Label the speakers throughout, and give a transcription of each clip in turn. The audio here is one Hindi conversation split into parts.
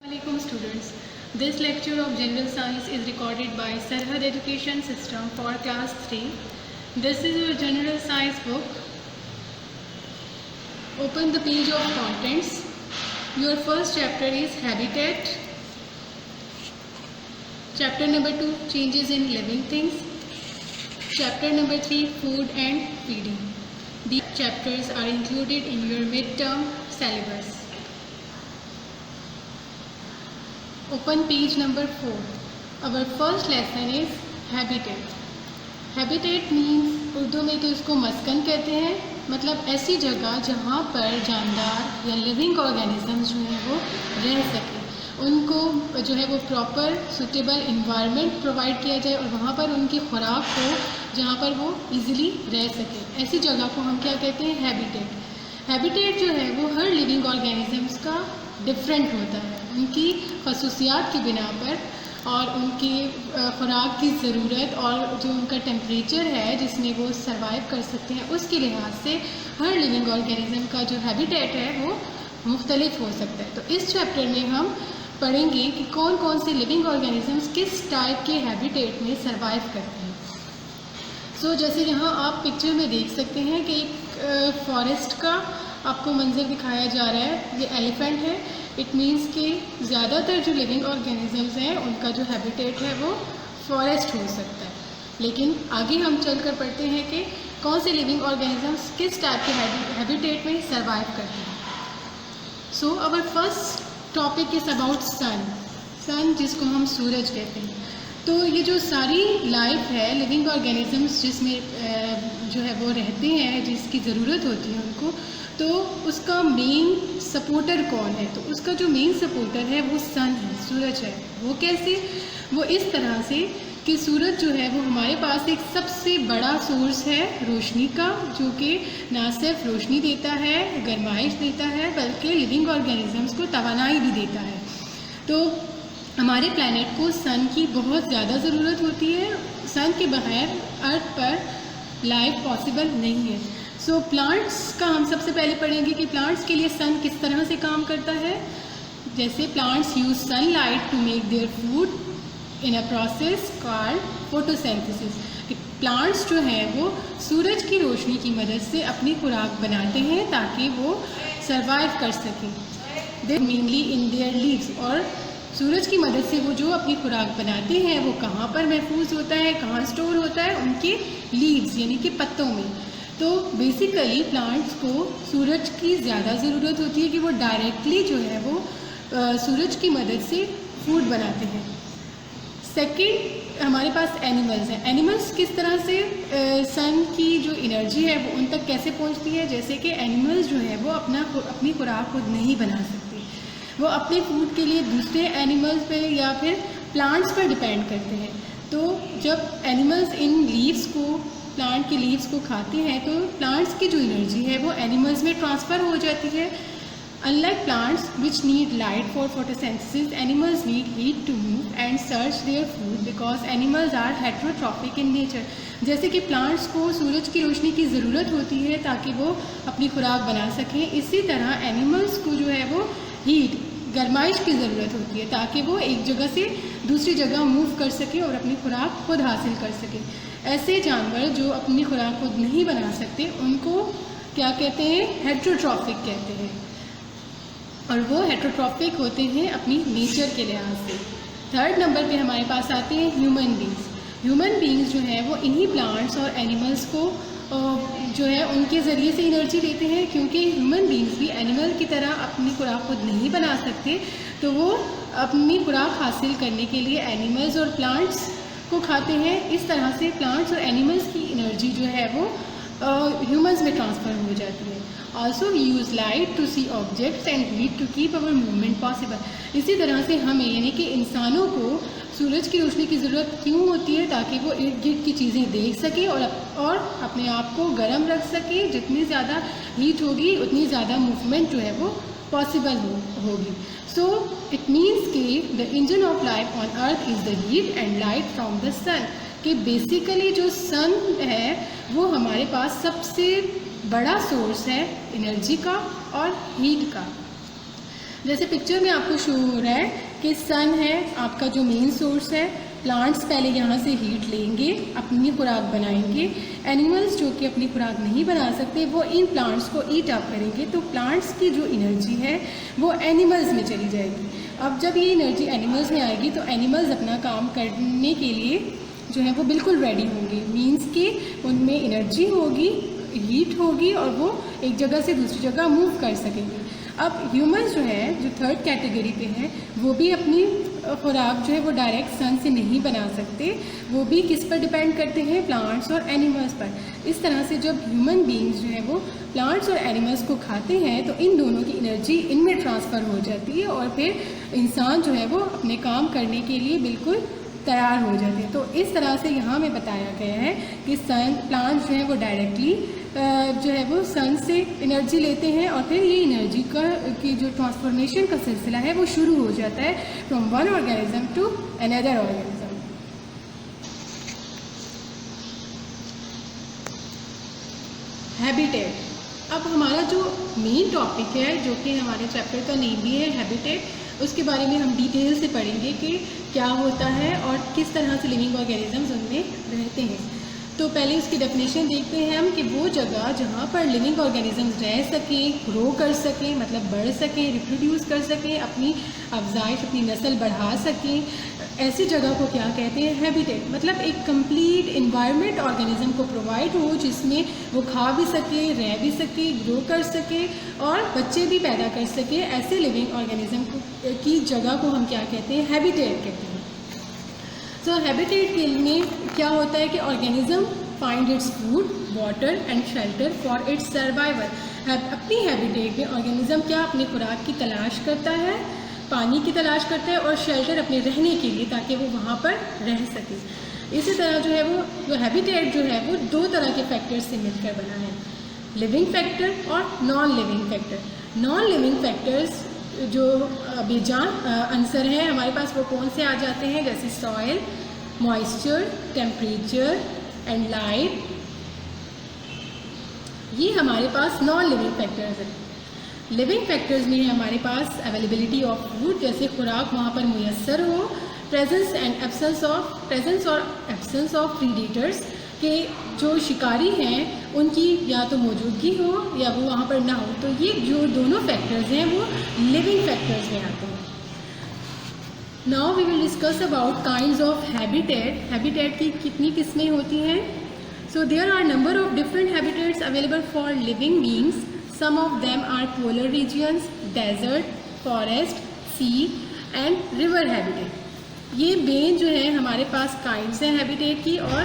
Speaker 1: Assalamualaikum students. This lecture of General Science is recorded by Sarhad Education System for class 3. This is your General Science book. Open the page of contents. Your first chapter is Habitat. Chapter number 2, Changes in Living Things. Chapter number 3, Food and Feeding. These chapters are included in your midterm syllabus. Open page number 4. Our first lesson is habitat. Habitat means Urdu में तो इसको मस्कन कहते हैं, मतलब ऐसी जगह जहाँ पर जानदार या लिविंग ऑर्गेनिजम्स जो हैं वो रह सकें, उनको जो है वो प्रॉपर सूटेबल इन्वायरमेंट प्रोवाइड किया जाए और वहाँ पर उनकी खुराक हो जहाँ पर वो इजीली रह सके। ऐसी जगह को हम क्या कहते हैं? हैबिटेट। हैबिटेट जो है वो हर लिविंग ऑर्गेनिजम्स का डिफरेंट होता है, उनकी खसूसियात की बिना पर और उनकी खुराक की ज़रूरत और जो उनका टेम्परेचर है जिसमें वो सर्वाइव कर सकते हैं, उसके लिहाज से हर लिविंग ऑर्गेनिज्म का जो हैबिटेट है वो मुख्तलिफ हो सकता है। तो इस चैप्टर में हम पढ़ेंगे कि कौन कौन से लिविंग ऑर्गेनिजम्स किस टाइप के हैबिटेट में सर्वाइव करते हैं। जैसे यहाँ आप पिक्चर में देख सकते हैं कि एक फॉरेस्ट का आपको मंजर दिखाया जा रहा है। ये एलिफेंट है। इट मीन्स कि ज़्यादातर जो लिविंग ऑर्गेनिजम्स हैं उनका जो हैबिटेट है वो फॉरेस्ट हो सकता है, लेकिन आगे हम चलकर पढ़ते हैं कि कौन से लिविंग ऑर्गेनिजम्स किस टाइप के हैबिटेट में सर्वाइव करते हैं। Our first topic is about sun, जिसको हम सूरज कहते हैं। तो ये जो सारी लाइफ है, लिविंग ऑर्गेनिजम्स जिसमें जो है वो रहते हैं, जिसकी ज़रूरत होती है उनको, तो उसका मेन सपोर्टर कौन है? तो उसका जो मेन सपोर्टर है वो सन है, सूरज है। वो कैसे? वो इस तरह से कि सूरज जो है वो हमारे पास एक सबसे बड़ा सोर्स है रोशनी का, जो कि ना सिर्फ रोशनी देता है, गर्माइश देता है, बल्कि लिविंग ऑर्गेनिजम्स को तवानाई भी देता है। तो हमारे प्लैनेट को सन की बहुत ज़्यादा ज़रूरत होती है। सन के बगैर अर्थ पर लाइफ पॉसिबल नहीं है। प्लांट्स का हम सबसे पहले पढ़ेंगे कि प्लांट्स के लिए सन किस तरह से काम करता है। जैसे plants use sunlight to make their food in a process called photosynthesis. Plants जो हैं वो सूरज की रोशनी की मदद से अपनी खुराक बनाते हैं ताकि वो सरवाइव कर सकें। दे मेनली इन देयर लीव्स, और सूरज की मदद से वो जो अपनी खुराक बनाते हैं वो कहाँ पर महफूज होता है, कहाँ स्टोर होता है? उनके लीव्स यानी कि पत्तों में। तो बेसिकली प्लांट्स को सूरज की ज़्यादा ज़रूरत होती है कि वो डायरेक्टली जो है वो सूरज की मदद से फूड बनाते हैं। सेकंड, हमारे पास एनिमल्स हैं। एनिमल्स किस तरह से सन की जो एनर्जी है वो उन तक कैसे पहुंचती है? जैसे कि एनिमल्स जो है वो अपनी खुराक खुद नहीं बना सकते, वो अपने फूड के लिए दूसरे एनिमल्स पे या फिर प्लांट्स पर डिपेंड करते हैं। तो जब एनिमल्स इन लीव्स को, प्लांट के लीव्स को खाते हैं, तो प्लांट्स की जो एनर्जी है वो एनिमल्स में ट्रांसफ़र हो जाती है। Unlike plants which need light for photosynthesis, animals need heat to move and search their food because animals are heterotrophic in nature. जैसे कि प्लांट्स को सूरज की रोशनी की ज़रूरत होती है ताकि वो अपनी खुराक बना सकें, इसी तरह एनिमल्स को जो है वो हीट, गर्माइश की ज़रूरत होती है ताकि वो एक जगह से दूसरी जगह मूव कर सके और अपनी खुराक खुद हासिल कर सके। ऐसे जानवर जो अपनी खुराक खुद नहीं बना सकते उनको क्या कहते हैं? हेटेरोट्रॉफिक कहते हैं, और वो हेटेरोट्रॉफिक होते हैं अपनी नेचर के लिहाज से। थर्ड नंबर पे हमारे पास आते हैं ह्यूमन बींग्स। ह्यूमन बींग्स जो हैं वो इन्हीं प्लांट्स और एनिमल्स को जो है उनके ज़रिए से एनर्जी देते हैं, क्योंकि ह्यूमन बींग्स भी एनिमल की तरह अपनी खुराक खुद नहीं बना सकते, तो वो अपनी खुराक हासिल करने के लिए एनिमल्स और प्लांट्स को खाते हैं। इस तरह से प्लांट्स और एनिमल्स की एनर्जी जो है वो ह्यूमंस में ट्रांसफ़र हो जाती है। Also we use light to see objects and heat to keep our movement possible. इसी तरह से हमें यानी कि इंसानों को सूरज की रोशनी की ज़रूरत क्यों होती है? ताकि वो इर्द गिर्द की चीज़ें देख सकें और अपने आप को गर्म रख सकें। जितनी ज़्यादा हीट होगी उतनी ज़्यादा मूवमेंट जो है वो पॉसिबल होगी। इट मीन्स कि the engine of life on earth is the heat and light from the sun. कि बेसिकली जो सन है वो हमारे पास सबसे बड़ा सोर्स है एनर्जी का और हीट का। जैसे पिक्चर में आपको शो हो रहा है कि सन है आपका जो मेन सोर्स है। प्लांट्स पहले यहाँ से हीट लेंगे, अपनी खुराक बनाएंगे। एनिमल्स जो कि अपनी खुराक नहीं बना सकते वो इन प्लांट्स को ईट अप करेंगे, तो प्लांट्स की जो एनर्जी है वो एनिमल्स में चली जाएगी। अब जब ये एनर्जी एनिमल्स में आएगी तो एनिमल्स अपना काम करने के लिए जो है वो बिल्कुल रेडी होंगे। मीन्स कि उनमें एनर्जी होगी, हीट होगी और वो एक जगह से दूसरी जगह मूव कर सकेंगे। अब ह्यूमंस जो है, जो थर्ड कैटेगरी पे हैं, वो भी अपनी खुराक जो है वो डायरेक्ट सन से नहीं बना सकते। वो भी किस पर डिपेंड करते हैं? प्लांट्स और एनिमल्स पर। इस तरह से जब ह्यूमन बींग्स जो है वो प्लांट्स और एनिमल्स को खाते हैं तो इन दोनों की एनर्जी इनमें ट्रांसफ़र हो जाती है और फिर इंसान जो है वो अपने काम करने के लिए बिल्कुल तैयार हो जाते हैं। तो इस तरह से यहाँ में बताया गया है कि प्लांट्स जो है वो डायरेक्टली जो है वो सन से एनर्जी लेते हैं और फिर ये एनर्जी की जो ट्रांसफॉर्मेशन का सिलसिला है वो शुरू हो जाता है from one organism to another organism. Habitat. अब हमारा जो मेन टॉपिक है, जो कि हमारे चैप्टर का नेम भी है हैबिटेट, उसके बारे में हम डिटेल से पढ़ेंगे कि क्या होता है और किस तरह से लिविंग ऑर्गेनिजम्स उनमें रहते हैं। तो पहले उसकी डेफिनेशन देखते हैं हम कि वो जगह जहाँ पर लिविंग ऑर्गेनिजम्स रह सकें, ग्रो कर सकें, मतलब बढ़ सकें, रिप्रोड्यूस कर सकें, अपनी अफजाइश, अपनी नस्ल बढ़ा सकें, ऐसी जगह को क्या कहते हैं? हैबिटेट। मतलब एक कंप्लीट इन्वायरमेंट ऑर्गेनिज्म को प्रोवाइड हो जिसमें वो खा भी सके, रह भी सके, ग्रो कर सके और बच्चे भी पैदा कर सके। ऐसे लिविंग ऑर्गेनिज्म की जगह को हम क्या कहते हैं? हैबिटेट कहते हैं। सो हैबिटेट के लिए क्या होता है कि organism find its food, water and shelter for its survival. अपनी हैबिटेट में ऑर्गेनिज्म क्या अपनी खुराक की तलाश करता है, पानी की तलाश करता है और शेल्टर अपने रहने के लिए, ताकि वो वहाँ पर रह सके। इसी तरह जो है वो जो हैबिटेट जो है वो दो तरह के फैक्टर्स से मिलकर बना है, लिविंग फैक्टर और non living factor. Non living factors जो बेजान आंसर हैं हमारे पास वो कौन से आ जाते हैं? जैसे soil, moisture, temperature and light, ये हमारे पास नॉन लिविंग फैक्टर्स हैं। लिविंग फैक्टर्स में है हमारे पास अवेलेबिलिटी ऑफ फूड, जैसे खुराक वहाँ पर मुयस्सर हो, प्रेजेंस और एब्सेंस ऑफ प्रीडेटर्स, के जो शिकारी हैं उनकी या तो मौजूदगी हो या वो वहाँ पर ना हो। तो ये जो दोनों फैक्टर्स हैं वो लिविंग फैक्टर्स में आते हैं। Now we will discuss about kinds of habitat. Habitat की कितनी किस्में होती हैं? So there are number of different habitats available for living beings. Some of them are polar regions, desert, forest, sea and river habitat. ये मेन जो है हमारे पास काइंड्स हैं हैबिटेट की, और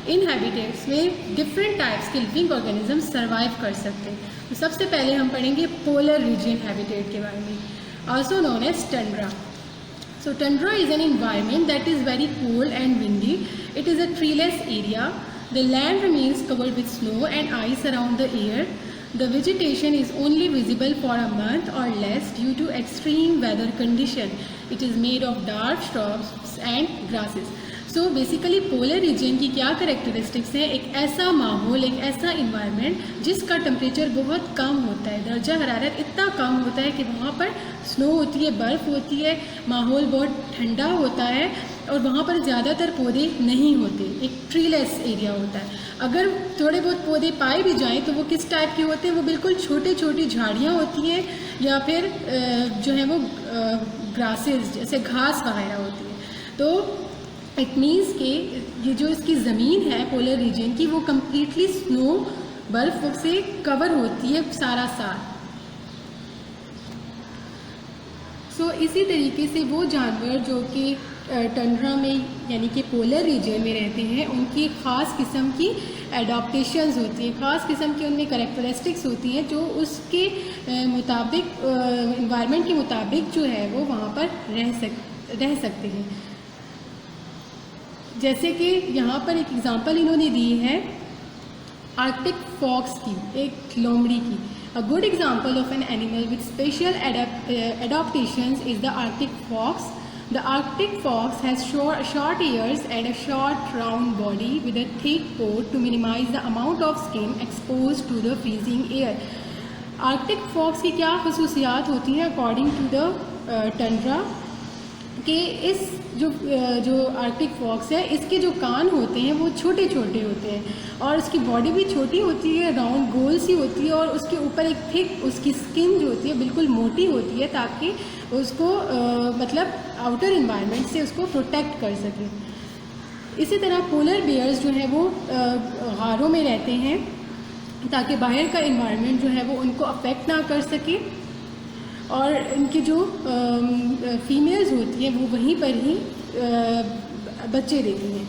Speaker 1: इन हैबिटेट्स में डिफरेंट टाइप्स के लिविंग ऑर्गेनिज्म सर्वाइव कर सकते हैं। तो सबसे पहले हम पढ़ेंगे पोलर रीजन हैबिटेट के बारे में, also known as tundra. So tundra is an environment that is very cold and windy. It is a treeless area. The land remains covered with snow and ice around the air. The vegetation is only visible for a month or less due to extreme weather condition. It is made of dark shrubs and grasses. So basically polar region की क्या करेक्टरिस्टिक्स हैं? एक ऐसा माहौल, एक ऐसा इन्वायरमेंट जिसका टेम्परेचर बहुत कम होता है, दर्जा हरारत इतना कम होता है कि वहाँ पर स्नो होती है, बर्फ़ होती है, माहौल बहुत ठंडा होता है और वहाँ पर ज़्यादातर पौधे नहीं होते, एक ट्रीलेस एरिया होता है। अगर थोड़े बहुत पौधे पाए भी जाएं तो वो किस टाइप के होते हैं? वो बिल्कुल छोटे छोटी झाड़ियाँ होती हैं या फिर जो है वो ग्रासेस जैसे घास वगैरह होती है। तो इट मीन्स कि ये जो इसकी ज़मीन है पोलर रीजन की वो कम्प्लीटली स्नो, बर्फ़ से कवर होती है सारा साल। सो इसी तरीके से वो जानवर जो कि टंड्रा में यानी कि पोलर रीजन में रहते हैं उनकी ख़ास किस्म की एडाप्टेशंस होती हैं, ख़ास किस्म की उनमें करेक्टरिस्टिक्स होती हैं जो उसके मुताबिक इन्वायरमेंट के मुताबिक जो है वो वहाँ पर रह सकते हैं। जैसे कि यहाँ पर एक एग्ज़ाम्पल इन्होंने दी है आर्कटिक फॉक्स की, एक लोमड़ी की। A good example of an animal with special adaptations is the Arctic fox. The Arctic fox has short ears and a short round body with a thick coat to minimize the amount of skin exposed to the freezing air. Arctic fox की क्या खसूसियात होती हैं अकॉर्डिंग टू द टंड्रा, कि इस जो आर्कटिक फॉक्स है इसके जो कान होते हैं वो छोटे छोटे होते हैं और उसकी बॉडी भी छोटी होती है, राउंड गोल सी होती है और उसके ऊपर एक थिक उसकी स्किन जो होती है बिल्कुल मोटी होती है ताकि उसको मतलब आउटर इन्वायरमेंट से उसको प्रोटेक्ट कर सके। इसी तरह पोलर बियर्स जो है वो गारों में रहते हैं ताकि बाहर का इन्वायरमेंट जो है वो उनको अफेक्ट ना कर सके और इनकी जो फीमेल्स होती हैं वो वहीं पर ही बच्चे देती हैं।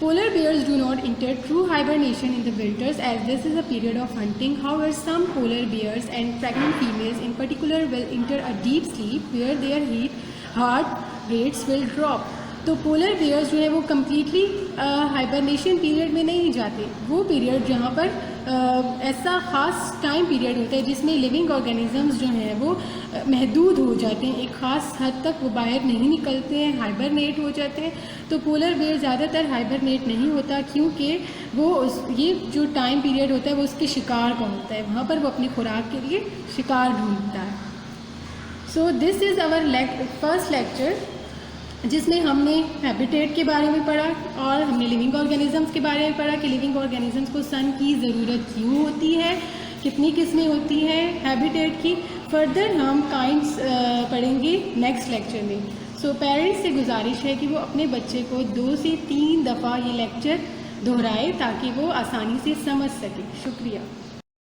Speaker 1: Polar bears do not enter true hibernation in the winters as this is a period of hunting. However, some polar bears and pregnant females in particular will enter a deep sleep where their heart rates will drop. तो पोलर बियर्स जो है वो कम्प्लीटली हाइबरनेशन पीरियड में नहीं जाते, वो पीरियड जहाँ पर ऐसा ख़ास टाइम पीरियड होता है जिसमें लिविंग ऑर्गेनिजम्स जो हैं वो महदूद हो जाते हैं, एक ख़ास हद तक वो बाहर नहीं निकलते हैं, हाइबरनेट हो जाते हैं। तो पोलर बियर ज़्यादातर हाइबरनेट नहीं होता क्योंकि वो ये जो टाइम पीरियड होता है वो उसके शिकार का होता है, वहाँ पर वो अपनी खुराक के लिए शिकार ढूंढता है। So this is our first lecture जिसमें हमने हैबिटेट के बारे में पढ़ा और हमने लिविंग ऑर्गेनिजम्स के बारे में पढ़ा कि लिविंग ऑर्गेनिजम्स को सन की ज़रूरत क्यों होती है, कितनी किस्में होती हैं हैबिटेट की। फर्दर हम काइंड्स पढ़ेंगे नेक्स्ट लेक्चर में। सो पेरेंट्स से गुजारिश है कि वो अपने बच्चे को 2 से 3 दफ़ा ये लेक्चर दोहराए ताकि वो आसानी से समझ सके। शुक्रिया।